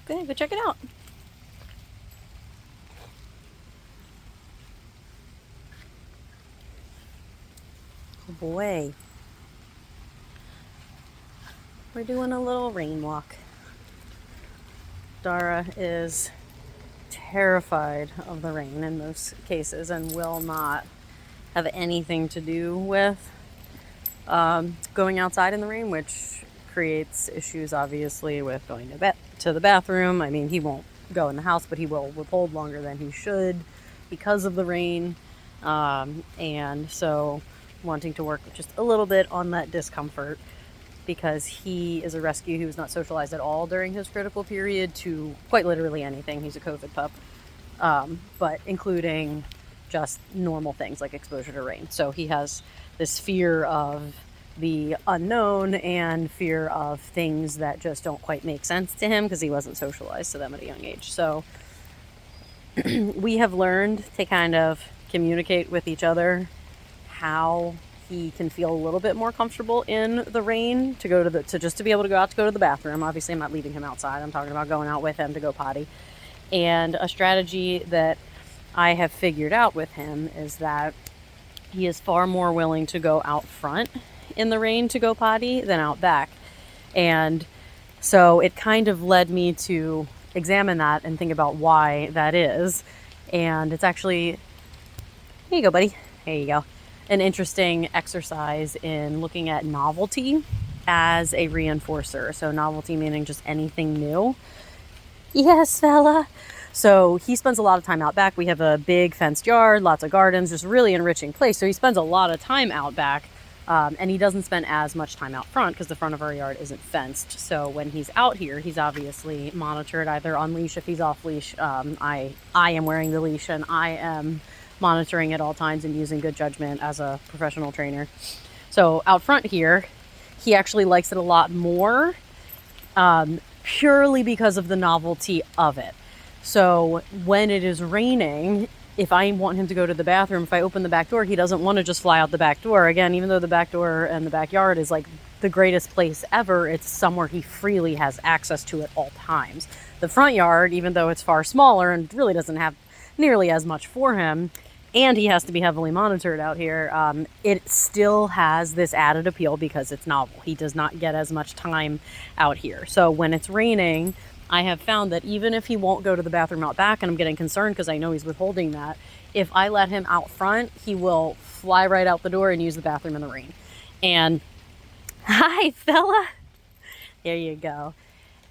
Go ahead, go check it out. Oh boy. We're doing a little rain walk. Dara is terrified of the rain in most cases and will not have anything to do with going outside in the rain, which creates issues obviously with going to the bathroom. I mean, he won't go in the house, but he will withhold longer than he should because of the rain. And so wanting to work just a little bit on that discomfort, because he is a rescue who was not socialized at all during his critical period to quite literally anything. He's a COVID pup, but including just normal things like exposure to rain. So he has this fear of the unknown and fear of things that just don't quite make sense to him because he wasn't socialized to them at a young age. So we have learned to kind of communicate with each other how he can feel a little bit more comfortable in the rain to just to be able to go out to go to the bathroom. Obviously, I'm not leaving him outside. I'm talking about going out with him to go potty. And a strategy that I have figured out with him is that he is far more willing to go out front in the rain to go potty than out back. And so it kind of led me to examine that and think about why that is. And it's actually, here you go, buddy. There you go. An interesting exercise in looking at novelty as a reinforcer. So novelty meaning just anything new. Yes, fella. So he spends a lot of time out back. We have a big fenced yard, lots of gardens, just really enriching place. So he spends a lot of time out back, and he doesn't spend as much time out front because the front of our yard isn't fenced. So when he's out here, he's obviously monitored either on leash if he's off leash. I am wearing the leash and I am monitoring at all times and using good judgment as a professional trainer. So out front here, he actually likes it a lot more, purely because of the novelty of it. So when it is raining, if I want him to go to the bathroom, if I open the back door, he doesn't want to just fly out the back door. Again, even though the back door and the backyard is like the greatest place ever, it's somewhere he freely has access to at all times. The front yard, even though it's far smaller and really doesn't have nearly as much for him, and he has to be heavily monitored out here, it still has this added appeal because it's novel. He does not get as much time out here. So when it's raining, I have found that even if he won't go to the bathroom out back, and I'm getting concerned because I know he's withholding that, if I let him out front, he will fly right out the door and use the bathroom in the rain. And hi, fella. There you go.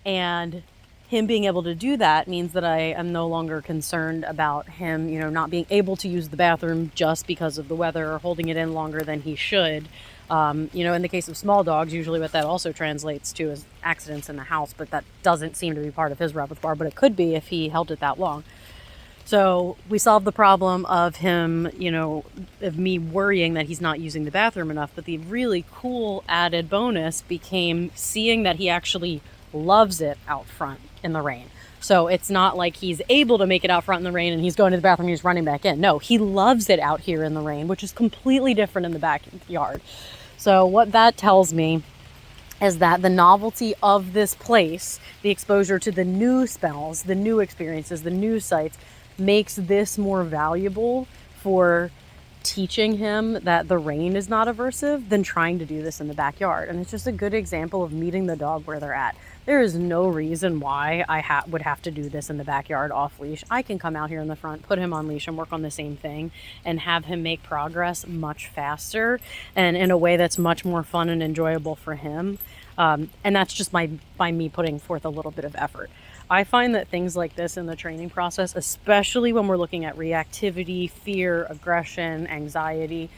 And him being able to do that means that I am no longer concerned about him, not being able to use the bathroom just because of the weather or holding it in longer than he should. In the case of small dogs, usually what that also translates to is accidents in the house, but that doesn't seem to be part of his repertoire, but it could be if he held it that long. So we solved the problem of him, of me worrying that he's not using the bathroom enough, but the really cool added bonus became seeing that he actually loves it out front in the rain. So it's not like he's able to make it out front in the rain and he's going to the bathroom and he's running back in. No, he loves it out here in the rain, which is completely different in the backyard. So what that tells me is that the novelty of this place, the exposure to the new smells, the new experiences, the new sights, makes this more valuable for teaching him that the rain is not aversive than trying to do this in the backyard. And it's just a good example of meeting the dog where they're at. There is no reason why I would have to do this in the backyard off leash. I can come out here in the front, put him on leash and work on the same thing and have him make progress much faster and in a way that's much more fun and enjoyable for him. And that's just by me putting forth a little bit of effort. I find that things like this in the training process, especially when we're looking at reactivity, fear, aggression, anxiety,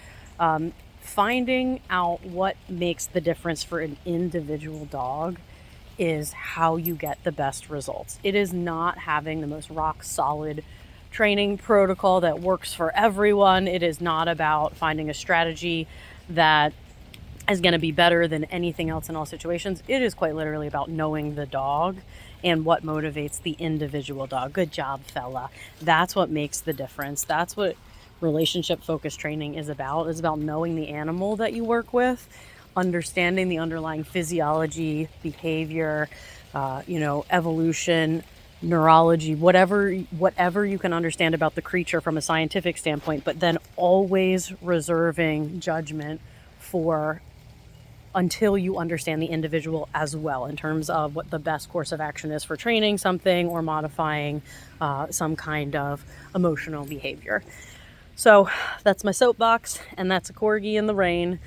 finding out what makes the difference for an individual dog is how you get the best results. It is not having the most rock solid training protocol that works for everyone. It is not about finding a strategy that is going to be better than anything else in all situations. It is quite literally about knowing the dog and what motivates the individual dog. Good job, fella. That's what makes the difference. That's what relationship focused training is about. It's about knowing the animal that you work with, understanding the underlying physiology, behavior, evolution, neurology, whatever you can understand about the creature from a scientific standpoint, but then always reserving judgment for until you understand the individual as well in terms of what the best course of action is for training something or modifying some kind of emotional behavior. So that's my soapbox, and that's a Corgi in the rain.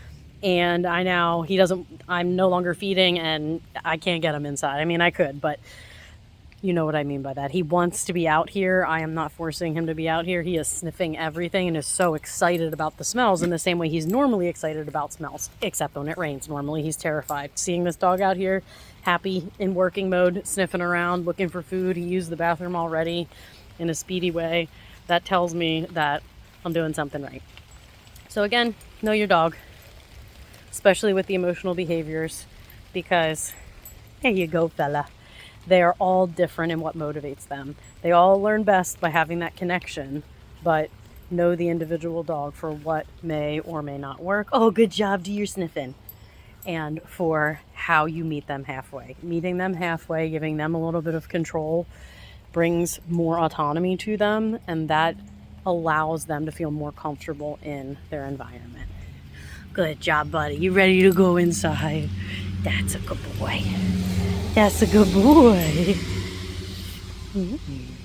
And I'm no longer feeding, and I can't get him inside. I mean, I could, but you know what I mean by that. He wants to be out here. I am not forcing him to be out here. He is sniffing everything and is so excited about the smells in the same way he's normally excited about smells, except when it rains. Normally he's terrified. Seeing this dog out here, happy, in working mode, sniffing around, looking for food. He used the bathroom already in a speedy way. That tells me that I'm doing something right. So again, know your dog, especially with the emotional behaviors, because there you go, fella. They are all different in what motivates them. They all learn best by having that connection, but know the individual dog for what may or may not work. Oh, good job, do your sniffing. And for how you meet them halfway. Meeting them halfway, giving them a little bit of control brings more autonomy to them, and that allows them to feel more comfortable in their environment. Good job, buddy. You ready to go inside? That's a good boy. That's a good boy. Mm-hmm.